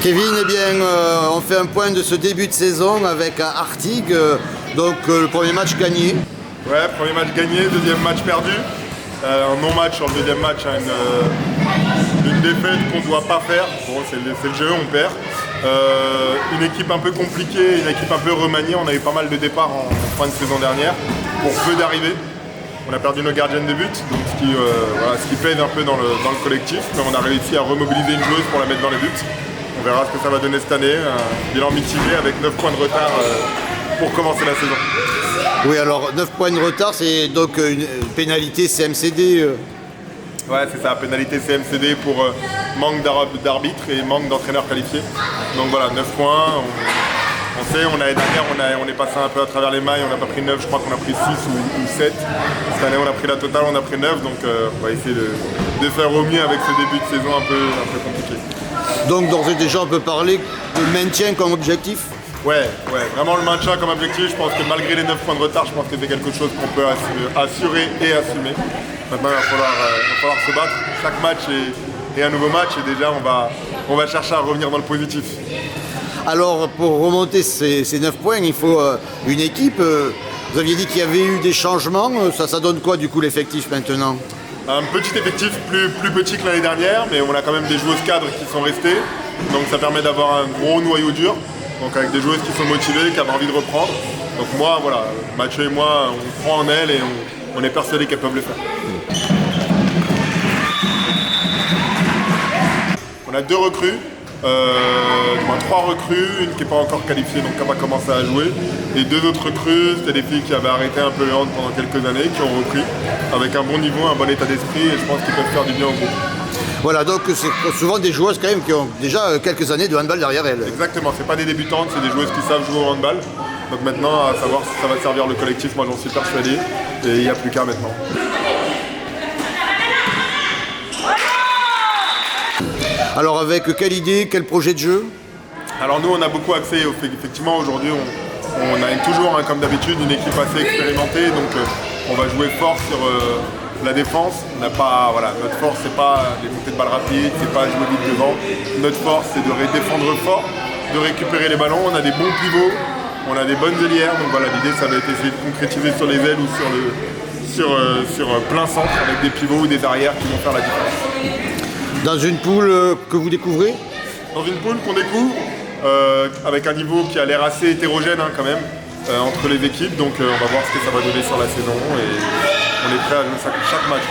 Kevin, eh bien, on fait un point de ce début de saison avec Artigues, le premier match gagné. Ouais, premier match gagné, deuxième match perdu. Un non-match sur le deuxième match, une défaite qu'on ne doit pas faire. Bon, c'est le jeu, on perd. Une équipe un peu compliquée, une équipe un peu remaniée. On a eu pas mal de départs en fin de saison dernière pour peu d'arrivées. On a perdu nos gardiennes de but, donc ce qui pèse un peu dans le collectif. Mais on a réussi à remobiliser une joueuse pour la mettre dans les buts. On verra ce que ça va donner cette année. Un bilan mitigé avec 9 points de retard pour commencer la saison. Oui, alors 9 points de retard, c'est donc une pénalité CMCD. Ouais, c'est ça, pénalité CMCD pour manque d'arbitre et manque d'entraîneurs qualifiés. Donc voilà, 9 points. On sait, l'année dernière, on est passé un peu à travers les mailles, on n'a pas pris 9, je crois qu'on a pris 6 ou 7. Cette année, on a pris la totale, on a pris 9, donc on va essayer de faire au mieux avec ce début de saison un peu compliqué. Donc d'ores et déjà, on peut parler de maintien comme objectif? Ouais, vraiment le maintien comme objectif. Je pense que malgré les 9 points de retard, je pense que c'est quelque chose qu'on peut assurer et assumer. Maintenant, il va falloir se battre. Chaque match est un nouveau match et déjà, on va chercher à revenir dans le positif. Alors, pour remonter ces 9 points, il faut une équipe. Vous aviez dit qu'il y avait eu des changements. Ça donne quoi, du coup, l'effectif maintenant? Un petit effectif plus petit que l'année dernière, mais on a quand même des joueuses cadres qui sont restées. Donc ça permet d'avoir un gros noyau dur. Donc avec des joueuses qui sont motivées, qui ont envie de reprendre. Donc moi, voilà, Mathieu et moi, on croit en elles et on est persuadés qu'elles peuvent le faire. On a 2 recrues. 3 recrues, une qui n'est pas encore qualifiée, donc elle va commencer à jouer. Et 2 autres recrues, c'était des filles qui avaient arrêté un peu le hand pendant quelques années, qui ont repris avec un bon niveau, un bon état d'esprit, et je pense qu'ils peuvent faire du bien au groupe. Voilà, donc c'est souvent des joueuses quand même qui ont déjà quelques années de handball derrière elles. Exactement, c'est pas des débutantes, c'est des joueuses qui savent jouer au handball. Donc maintenant, à savoir si ça va servir le collectif, moi j'en suis persuadé, et il n'y a plus qu'à maintenant. Alors avec quelle idée, quel projet de jeu? Alors nous on a beaucoup axé, effectivement aujourd'hui on a toujours comme d'habitude une équipe assez expérimentée, donc on va jouer fort sur la défense. Notre force c'est pas les montées de balles rapides, c'est pas jouer vite devant. Notre force c'est de défendre fort, de récupérer les ballons, on a des bons pivots, on a des bonnes ailières, donc voilà l'idée ça va être d'essayer de concrétiser sur les ailes ou sur plein centre avec des pivots ou des arrières qui vont faire la différence. Dans une poule que vous découvrez? Dans une poule qu'on découvre, avec un niveau qui a l'air assez hétérogène quand même, entre les équipes. Donc on va voir ce que ça va donner sur la saison et on est prêt à jouer chaque match.